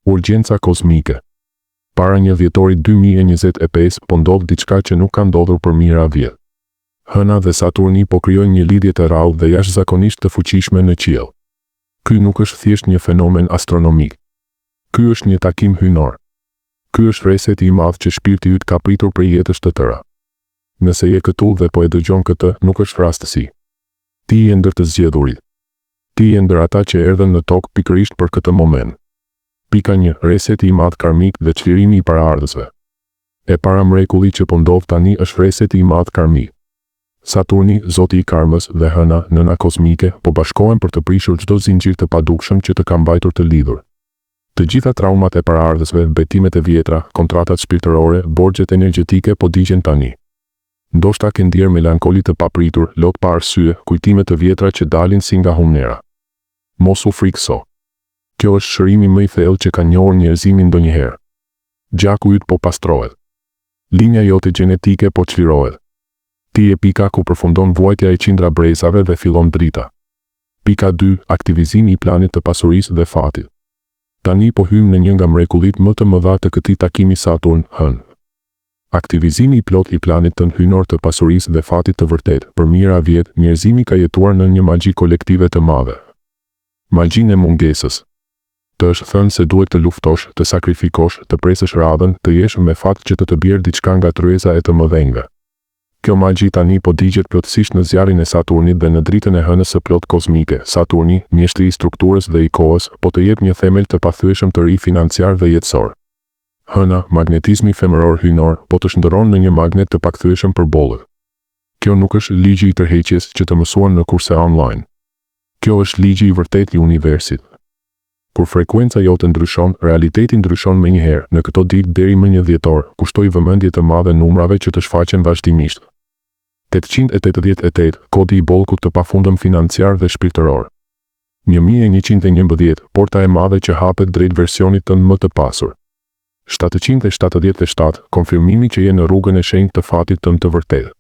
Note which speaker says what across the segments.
Speaker 1: Urgjenca kozmike. Para një dhjetori 2025 po ndodh diçka që nuk ka ndodhur për mijëra vjet. Hëna dhe Saturni po krijojnë një lidhje të rrallë dhe jashtëzakonisht të fuqishme në qiell. Ky nuk është thjesht një fenomen astronomik. Ky është një takim hyjnor. Ky është reseti i madh që shpirti yt ka pritur për jetësh të tëra. Nëse je këtu dhe po e dëgjon këtë, nuk është rastësi. Ti je ndër të zgjedhurit. Ti je ndër ata që erdhën në tokë pikërisht për këtë moment. Pika 1. Reseti i madh karmik dhe çlirimi i paraardhësve. E para mrekulli që po ndodh tani është reseti i madh karmik. Saturni, zoti i karmës, dhe hëna, nëna kozmike, po bashkohen për të prishur çdo zinxhir të padukshëm që të ka mbajtur të lidhur. Të gjitha traumat e paraardhësve, betimet e vjetra, kontratat shpirtërore, borxhet energjetike po digjen tani. Ndoshta ke ndier melankoli të papritur, lot pa arsye, kujtime të vjetra që dalin si nga humnera. Mos u frikso. Kjo është shërimi më i thellë që ka njohur njerëzimi ndonjëherë. Gjaku yt po pastrohet. Linja jote gjenetike po çlirohet. Ti e pika ku përfundon vuajtja e qindra brezave dhe fillon drita. Pika 2. Aktivizimi i planit të pasurisë dhe fatit. Tani po hymë në një nga mrekullit më të mëdha të këtij takimi Saturn-Hën. Aktivizimi i plot i planit të hyjnor të pasurisë dhe fatit të vërtet. Për mijëra vjet, njerëzimi ka jetuar në një magji kolektive të madhe. Magjinë e mungesës. Të është thënë se duhet të luftosh, të sakrifikosh, të presësh radhën, të jesh me fat që të bjerë diçka nga tryeza e të mëdhenjve. Kjo magji tani po digjet plotësisht në zjarrin e Saturnit dhe në dritën e hënës së plot kozmike. Saturni, mjeshtri i strukturës dhe i kohës, po të jep një themel të pathyeshëm të ri financiar dhe jetësor. Hëna, magnetizmi femëror hyjnor, po të shndërron në një magnet të pakthyeshëm për bollët. Kjo nuk është ligji i tërheqjes që të mësuan në kurse online. Kjo është ligji i vërtetë i universit. Kur frekuenca jote ndryshon, realiteti ndryshon menjëherë. Në këto ditë deri më 1 dhjetor, kushtoj vëmendje të madhe numrave që të shfaqen vazhdimisht. 888, kodi i bollkut të pafundëm financiar dhe shpirtëror. 1111, porta e madhe që hapet drejt versionit tënd më të pasur. 777, konfirmimi që je në rrugën e shenjtë të fatit tënd të vërtetë.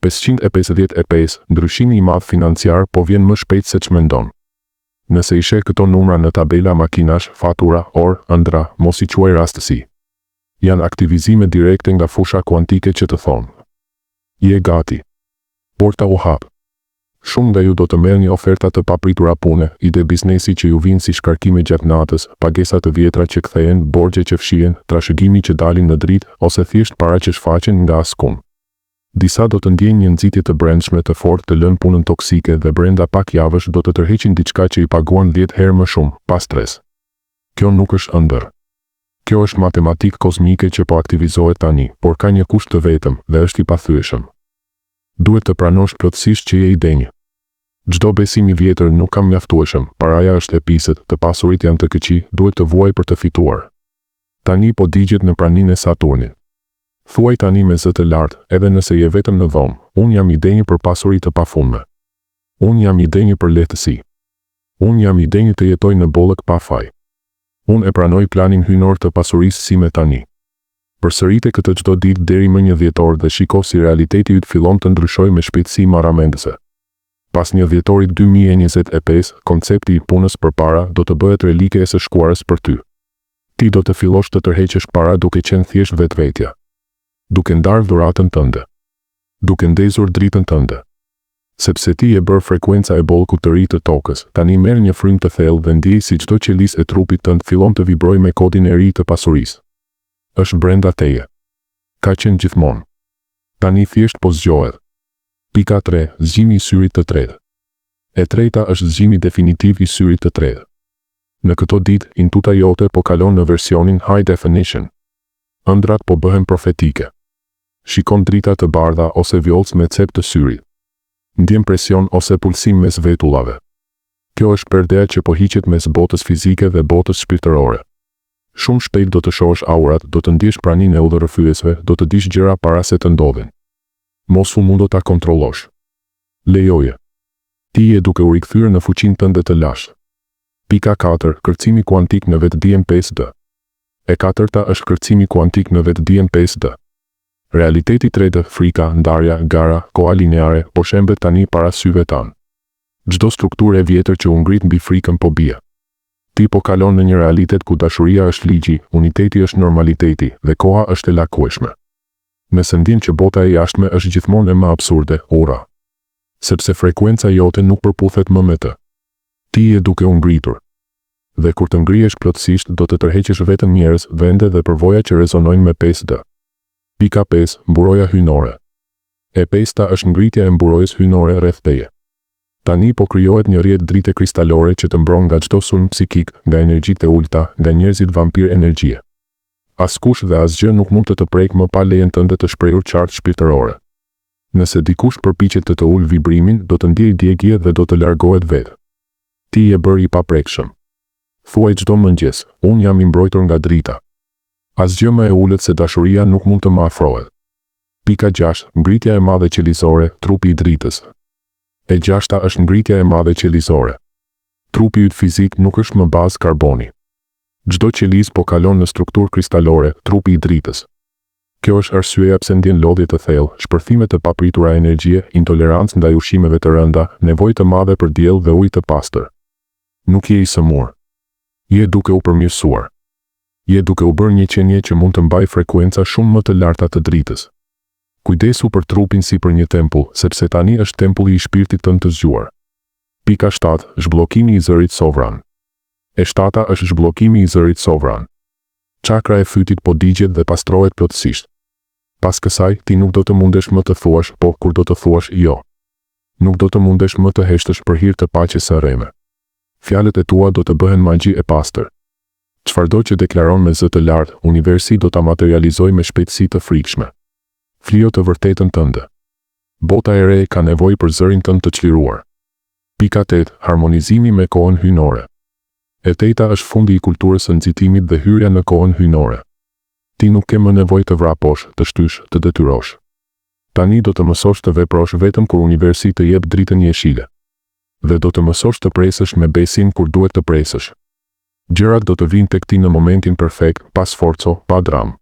Speaker 1: 555, ndryshimi i madh financiar po vjen më shpejt se ç'mendon. Nëse i sheh këto numra në tabela makinash, fatura, orë, ëndra, mos i quaj rastësi. Janë aktivizime direkte nga fusha kuantike që të thonë. Je gati. Porta u hap. Shumë nga ju do të merrni oferta të papritura pune, ide biznesi që ju vinë si shkarkime gjatë natës, pagesa të vjetra që kthehen, borxhe që fshihen, trashëgimi që dalin në dritë, ose thjesht para që shfaqen nga askund. Disa do të ndjejnë një nxitje të brendshme të fortë të lënë punën toksike dhe brenda pak javësh do të tërheqin diçka që i paguan 10 herë më shumë, pa stres. Kjo nuk është ëndër. Kjo është matematikë kozmike që po aktivizohet tani, por ka një kusht të vetëm dhe është i pathyeshëm. Duhet të pranosh plotësisht që je i denjë. Çdo besim i vjetër nuk ka mjaftueshëm, paraja është e piset, të pasurit janë të këqij, duhet të vuaj për të fituar. Tani po digjet në praninë e Saturnit. Thuaj tani me zë të lartë, edhe nëse je vetëm në dhomë, unë jam i denjë për pasuri të pafundme. Unë jam i denjë për lehtësi. Unë jam i denjë të jetoj në bollëk pa faj. Unë e pranoj planin hyjnor të pasurisë si me tani. Përsërite këtë çdo ditë deri më 1 dhjetor dhe shiko si realiteti yt fillon të ndryshojë me shpejtësi marramendëse. Pas 1 dhjetorit 2025, koncepti i punës përpara do të bëhet relike e së shkuarës për ty. Ti do të fillosh të tërheqësh para duke qenë thjesht vetvetja. Duke ndarë dhuratën tënde. Duke ndezur dritën tënde. Sepse ti e bërë frekuenca e bollkut të ri të tokës, tani merr një frymë të thellë dhe ndjej si çdo qelisë e trupit tënd fillon të vibrojë me kodin e ri të pasurisë. Është brenda teje. Ka qenë gjithmonë. Tani thjesht po zgjohet. Pika 3. Zgjimi i syrit të tretë. E treta është zgjimi definitiv i syrit të tretë. Në këto ditë, intuta jote po kalon në versionin high definition. Ëndrat po bëhen profetike. Shikon drita të bardha ose vjollc me cep të syrit. Ndjen presion ose pulsim mes vetullave. Kjo është perdea që po hiqet mes botës fizike dhe botës shpirtërore. Shumë shpejt do të shohësh aurat, do të ndjesh praninë e udhërrëfyesve, do të dish gjëra para se të ndodhin. Mos u mundo ta kontrollosh. Lejoje. Ti je duke u rikthyer në fuqinë tënde të lashtë. Pika 4. Kërcimi kuantik në vetdijen 5D. E katërta është kërcimi kuantik në vetdijen 5D. Realiteti 3D, frika, ndarja, gara, koha lineare, po shembet tani para syve tanë. Çdo strukturë e vjetër që u ngrit mbi frikën po bie. Ti po kalon në një realitet ku dashuria është ligji, uniteti është normaliteti dhe koha është e lakueshme. Nëse ndjen që bota e jashtme është gjithmonë e më absurde, ora. Sepse frekuenca jote nuk përputhet më me të. Ti je duke u ngritur. Dhe kur të ngrihesh plotësisht do të tërheqësh vetëm njerëz, vende dhe përvoja që rezonojnë me 5D. Pika 5. Mburoja hyjnore. E 5-ta është ngritja e mburojës hyjnore rreth teje. Tani po krijohet një rrjet drite kristalore që të mbron nga çdo sulm psikik, nga energjitë e ulta, nga njerëzit vampir energjie. Askush dhe asgjë nuk mund të prek më pa lejen tënde të shprehur qartë shpirtërore. Nëse dikush përpiqet të ulë vibrimin, do të ndjejë djegje dhe do të largohet vetë. Ti je bërë i paprekshëm. Thuaj çdo mëngjes, unë jam i mbrojtur nga drita. Asgjë më e ulët se dashuria nuk mund të më afrohet. Pika 6. Ngritja e madhe qelizore, trupi i dritës. E 6-ta është ngritja e madhe qelizore. Trupi yt fizik nuk është më bazë karboni. Çdo qeliz po kalon në strukturë kristalore, trupi i dritës. Kjo është arsyeja pse ndjen lodhje të thellë, shpërthime të papritura energjie, intolerancë ndaj ushqimeve të rënda, nevojë të madhe për diell dhe ujë të pastër. Nuk je i sëmur. Je duke u përmirësuar. Je duke u bërë një qenie që mund të mbajë frekuenca shumë më të larta të dritës. Kujdesu për trupin si për një tempull, sepse tani është tempulli i shpirtit tënd të zgjuar. Pika 7. Zhbllokimi i zërit sovran. E 7-ta është zhbllokimi i zërit sovran. Çakra e fytit po digjet dhe pastrohet plotësisht. Pas kësaj, ti nuk do të mundesh më të thuash, po kur do të thuash jo. Nuk do të mundesh më të heshtësh për hir të paqes së rreme. Fjalët e tua do të bëhen magji e pastër. Çfarëdo që deklaron me zë të lartë, universi do ta materializojë me shpejtësi të frikshme. Flijo të vërtetën tënde. Bota e re ka nevojë për zërin tënd të çliruar. Pika 8. Harmonizimi me kohën hyjnore. E 8-ta është fundi i kulturës së nxitimit dhe hyrja në kohën hyjnore. Ti nuk ke më nevojë të vraposh, të shtysh, të detyrosh. Tani do të mësosh të veprosh vetëm kur universi të jep dritën jeshile. Dhe do të mësosh të presësh me besim kur duhet të presësh. Gjërat do të vinë tek ti në momentin perfekt, pa sforco, pa dramë.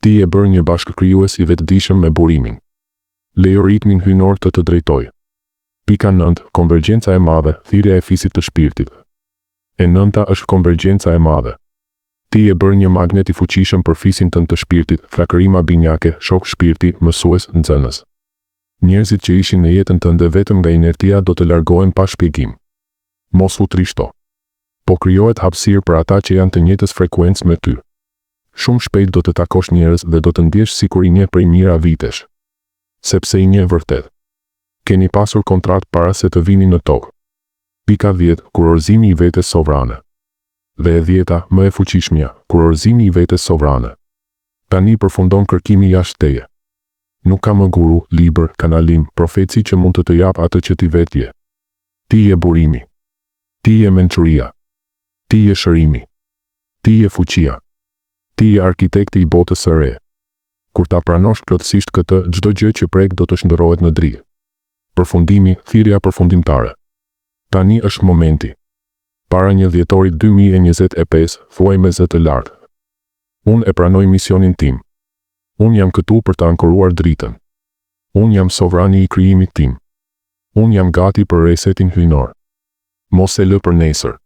Speaker 1: Ti e bërë një bashkëkrijues i vetëdijshëm me burimin. Lejo ritmin hyjnor të të drejtojë. Pika 9. Konvergjenca e madhe, thirrja e fisit të shpirtit. E 9-ta është konvergjenca e madhe. Ti e bërë një magnet i fuqishëm për fisin tënd të shpirtit, flakërima binjake, shok shpirti, mësues, nxënës. Njerëzit që ishin në jetën tënde vetëm nga inertia do të largohen pa shpjegim. Mos u trishto. Po krijohet hapësirë për ata që janë të njëjtës frekuencë me ty. Shumë shpejt do të takosh njerëz dhe do të ndjesh sikur i njeh prej mijëra vitesh. Sepse i njeh vërtet. Keni pasur kontratë para se të vini në tokë. Pika 10. Kurorëzimi i vetes sovrane. Dhe e 10-ta, më e fuqishmja, kurorëzimi i vetes sovrane. Tani përfundon kërkimi jashtë teje. Nuk ka më guru, libër, kanalim, profeci që mund të të jap atë që ti vetë je. Ti je burimi. Ti je mençuria. Ti je shërimi. Ti je fuqia. Ti je arkitekti i botës së re. Kur ta pranosh plotësisht këtë, çdo gjë që prek do të shndërrohet në dritë. Përfundimi, thirrja përfundimtare. Tani është momenti. Para 1 dhjetorit 2025, thuaj me zë të lartë. Unë e pranoj misionin tim. Unë jam këtu për të ankoruar dritën. Unë jam sovrani i krijimit tim. Unë jam gati për resetin hyjnor. Mos e lë për nesër.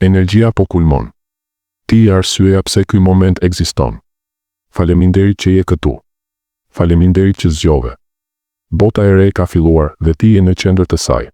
Speaker 1: Energjia po kulmon. Ti je arsyeja pse ky moment ekziston. Faleminderit që je këtu. Faleminderit që zgjove. Bota e re ka filluar dhe ti je në qendër të saj.